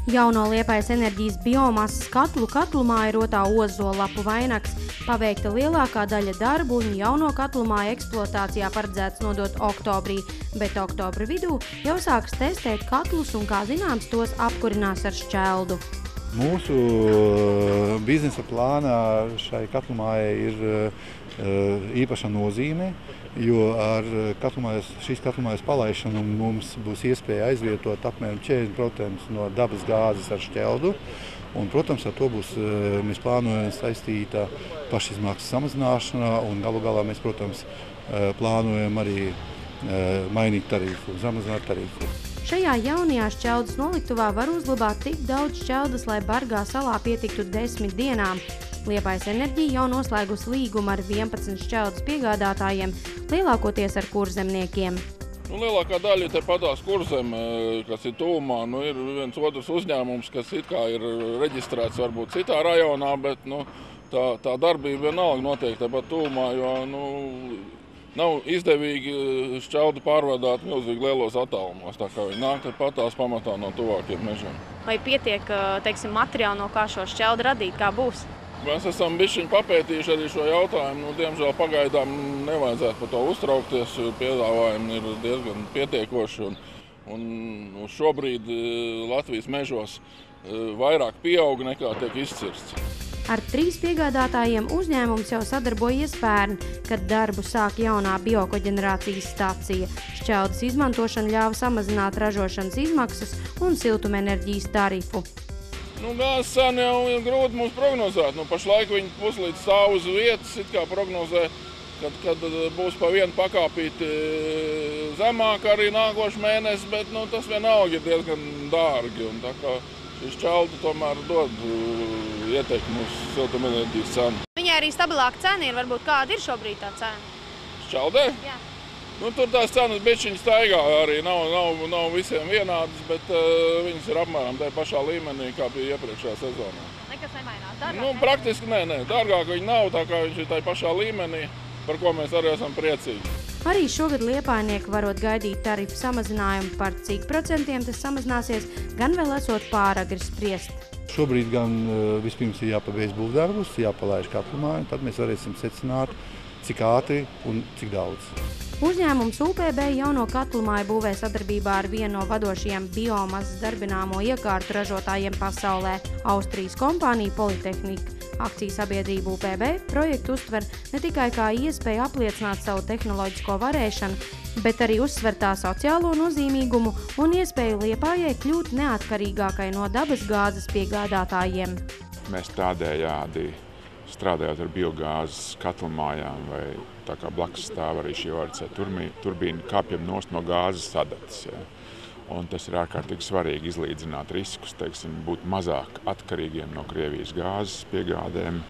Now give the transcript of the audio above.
Jauno Liepājas enerģijas biomasas katlu katlumāja rotā ozolapu vainags. Paveikta lielākā daļa darbu un jauno katlumāja eksploatācijā paredzēts nodot oktobrī, bet oktobra vidū jau sāks testēt katlus un, kā zināms, tos apkurinās ar šķeldu. Mūsu biznesa plānā šai katlumājai ir īpaša nozīme, jo ar šīs katlumājas palaišanu mums būs iespēja aizvietot apmēram 40% no dabas gāzes ar šķeldu. Un, protams, ar to būs, mēs plānojam saistīta pašizmaksas samazināšana un galu galā mēs, protams, plānojam arī mainīt tarifu, samazināt tarifu. Šajā jaunajā šķeldas noliktuvā var uzglabāt tik daudz šķeldas, lai Bargā salā pietiktu 10 dienām. Liepājas enerģija jau noslēgusi līgumu ar 11 šķeldas piegādātājiem, lielākoties ar kurzemniekiem. Lielākā daļa ir patās kurzeme, kas ir tūmā. Ir viens otrs uzņēmums, kas it kā ir reģistrēts varbūt citā rajonā, bet tā darbība vienalga notiek tepat tūmā, jo nav izdevīgi šķeldu pārvadāt milzīgi lielos attālumos, tā kā viņi nāk patās pamatā no tuvākiem mežiem. Vai pietiek, teiksim, materiāli, no kā šo šķeldu radīt, kā būs? Mēs esam bišķiņ papētījuši arī šo jautājumu. Diemžēl pagaidām nevajadzētu par to uztraukties, jo piedāvājumi ir diezgan pietiekoši. Un šobrīd Latvijas mežos vairāk pieaug nekā tiek izcirsts. Ar 3 piegādātājiem uzņēmums jau sadarbojies pērn, kad darbu sāk jaunā biokoģenerācijas stacija. Šķeldas izmantošana ļāva samazināt ražošanas izmaksas un siltumenerģijas tarifu. Gāzes cenu jau ir grūti mums prognozēt. Pašlaik viņi puslīdz stāv uz vietas, it kā prognozē, kad būs pa vienu pakāpīti zemāk arī nākošu mēnesi, bet tas vienalga ir diezgan dārgi. Un tā kā šī šķelda tomēr dod ieteikumu uz siltumenerģijas cenu. Viņai arī stabilāka cena ir, varbūt kāda ir šobrīd tā cena? Šķeldē? Jā. Tur tās cenas bišķiņas staigā arī, nav visiem vienādas, bet viņas ir apmēram tajā pašā līmenī, kā bija iepriekšējā sezonā. Nekas nemainās? Dārgāk? Praktiski nē. Dārgāk viņi nav, tā kā viņš ir tajā pašā līmenī, par ko mēs arī esam priecīgi. Arī šogad liepājnieki varot gaidīt tarifu samazinājumu, par cik procentiem tas samazināsies, gan vēl esot pāragri spriest. Šobrīd gan vispirms ir jāpabeidz būvdarbus, jāpalaiž katlumāju, tad mēs varēsim secināt, cik ātri un cik daudz. Uzņēmums UPB jauno katlumāju būvē sadarbībā ar vienu no vadošajiem biomasas darbināmo iekārtu ražotājiem pasaulē – Austrijas kompāniju Politehnika. Akciju sabiedrība UPB projektu uztver ne tikai kā iespēju apliecināt savu tehnoloģisko varēšanu, bet arī uzsver tā sociālo nozīmīgumu un iespēju Liepājai kļūt neatkarīgākai no dabas gāzes piegādātājiem. Mēs tādējādi, strādājot ar biogāzes katlumājām, vai tā kā blakus stāv arī šī ORC turbīna, kāpjam nost no gāzes sadatas. Ja. Un tas ir ārkārtīgi svarīgi izlīdzināt riskus, būt mazāk atkarīgiem no Krievijas gāzes piegādēm.